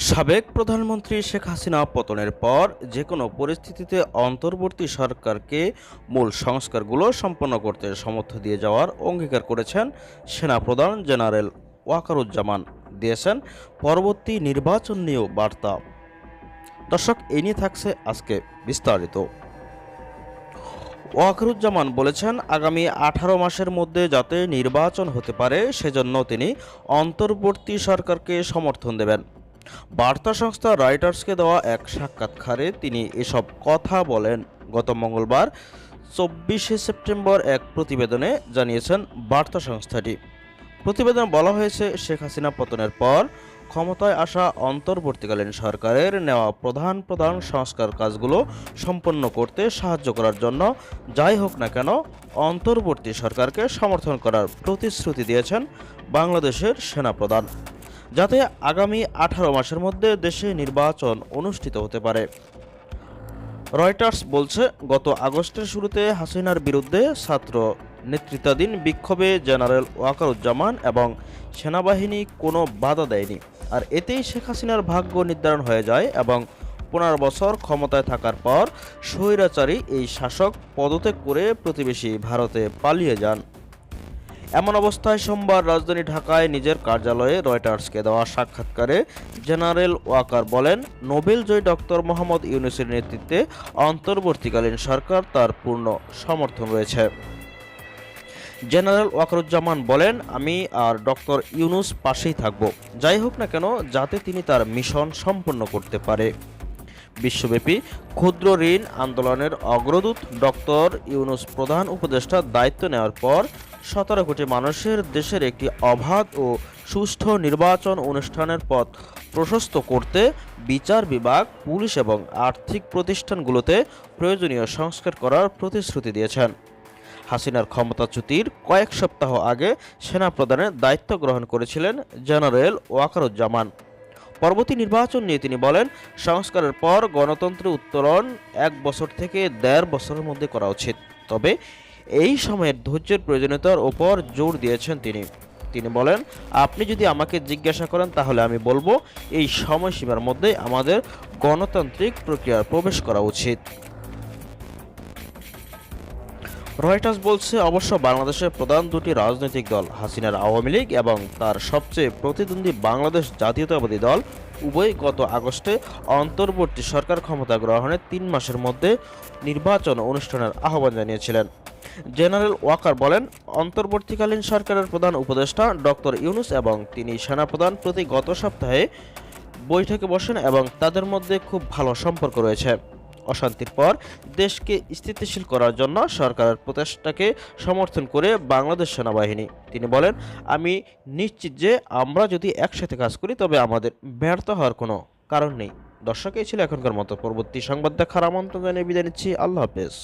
সাবেক প্রধানমন্ত্রী শেখ হাসিনা পতনের পর যেকোনো পরিস্থিতিতে অন্তর্বর্তী সরকারকে মূল সংস্কারগুলো সম্পন্ন করতে সমর্থন দিয়ে যাওয়ার অঙ্গীকার করেছেন সেনাপ্রধান জেনারেল ওয়াকারুজ্জামান। দিয়েছেন পরবর্তী নির্বাচন নিয়েও বার্তা। দর্শক, এই নিয়ে থাকছে আজকে বিস্তারিত। ওয়াকারুজ্জামান বলেছেন, আগামী 18 মাসের মধ্যে যাতে নির্বাচন হতে পারে সেজন্য তিনি অন্তর্বর্তী সরকারকে সমর্থন দেবেন। বার্তা সংস্থা রয়টার্সকে দেওয়া এক সাক্ষাৎকারে তিনি এসব কথা বলেন। গত মঙ্গলবার 24শে সেপ্টেম্বর এক প্রতিবেদনে জানিয়েছেন বার্তা সংস্থাটি। প্রতিবেদনে বলা হয়েছে, শেখ হাসিনা পতনের পর ক্ষমতায় আসা অন্তর্বর্তীকালীন সরকারের নেওয়া প্রধান প্রধান সংস্কার কাজগুলো সম্পন্ন করতে সাহায্য করার জন্য যাই হোক না কেন অন্তর্বর্তী সরকারকে সমর্থন করার প্রতিশ্রুতি দিয়েছেন বাংলাদেশের সেনাপ্রধান, যাতে আগামী 18 মাসের মধ্যে দেশে নির্বাচন অনুষ্ঠিত হতে পারে। রয়টার্স বলছে, গত আগস্টের শুরুতে হাসিনার বিরুদ্ধে ছাত্র নেতৃত্বাধীন বিক্ষোভে জেনারেল ওয়াকারুজ্জামান এবং সেনাবাহিনী কোনো বাধা দেয়নি, আর এতেই শেখ হাসিনার ভাগ্য নির্ধারণ হয়ে যায় এবং 15 বছর ক্ষমতায় থাকার পর স্বৈরাচারী এই শাসক পদত্যাগ করে প্রতিবেশী ভারতে পালিয়ে যান। এমন অবস্থায় সোমবার রাজধানী ঢাকায় নিজের কার্যালয়ে রয়টার্সকে দেওয়া সাক্ষাৎকারে জেনারেল ওয়াকার বলেন, নোবেলজয়ী ডক্টর মোহাম্মদ ইউনূসের নেতৃত্বে অন্তর্বর্তীকালীন সরকার তার পূর্ণ সমর্থন রয়েছে। জেনারেল ওয়াকারুজ্জামান বলেন, আমি আর ডক্টর ইউনূস পাশেই থাকব, যাই হোক না কেন, যাতে তিনি তার মিশন সম্পন্ন করতে পারে। বিশ্বব্যাপী ক্ষুদ্র ঋণ আন্দোলনের অগ্রদূত ডক্টর ইউনূস প্রধান উপদেষ্টার দায়িত্ব নেওয়ার পর 17 কোটি মানুষের দেশের একটি অবাধ ও সুষ্ঠু নির্বাচন অনুষ্ঠানের পথ প্রশস্ত করতে বিচার বিভাগ, পুলিশ এবং আর্থিক প্রতিষ্ঠানগুলোতে প্রয়োজনীয় সংস্কার করার প্রতিশ্রুতি দিয়েছেন। হাসিনার ক্ষমতাচ্যুতির কয়েক সপ্তাহ আগে সেনাপ্রধানের দায়িত্ব গ্রহণ করেছিলেন জেনারেল ওয়াকারুজ্জামান। পরবর্তী নির্বাচন নিয়ে তিনি বলেন, সংস্কারের পর গণতন্ত্রের উত্তরণ 1 বছর থেকে 1.5 বছরের মধ্যে করা উচিত, তবে এই সময়ের ধৈর্যের প্রয়োজনীয়তার ওপর জোর দিয়েছেন তিনি। তিনি বলেন, আপনি যদি আমাকে জিজ্ঞাসা করেন তাহলে আমি বলবো এই সময়সীমার মধ্যে আমাদের গণতান্ত্রিক প্রক্রিয়ায় প্রবেশ করা উচিত। রয়টার্স বলছে, অবশ্য বাংলাদেশের প্রধান দুটি রাজনৈতিক দল হাসিনার আওয়ামী লীগ এবং তার সবচেয়ে প্রতিদ্বন্দ্বী বাংলাদেশ জাতীয়তাবাদী দল উভয় গত আগস্টে অন্তর্বর্তী সরকার ক্ষমতা গ্রহণের 3 মাসের মধ্যে নির্বাচন অনুষ্ঠানের আহ্বান জানিয়েছিলেন। জেনারেল ওয়াকার বলেন, অন্তর্বর্তীকালীন সরকারের প্রধান উপদেষ্টা ডক্টর ইউনূস এবং তিনি সেনাপ্রধান প্রতি গত সপ্তাহে বৈঠকে বসেন এবং তাদের মধ্যে খুব ভালো সম্পর্ক রয়েছে। অশান্তির পর দেশকে স্থিতিশীল করার জন্য সরকারের প্রচেষ্টাকে সমর্থন করে বাংলাদেশ সেনাবাহিনী। তিনি বলেন, আমি নিশ্চিত যে আমরা যদি একসাথে কাজ করি তবে আমাদের ব্যর্থ হওয়ার কোনো কারণ নেই। দর্শক, এই ছিল এখনকার মতো। পরবর্তী সংবাদ দেখার আমন্ত্রণ জানিয়ে বিদায় নিচ্ছি। আল্লাহ হাফেজ।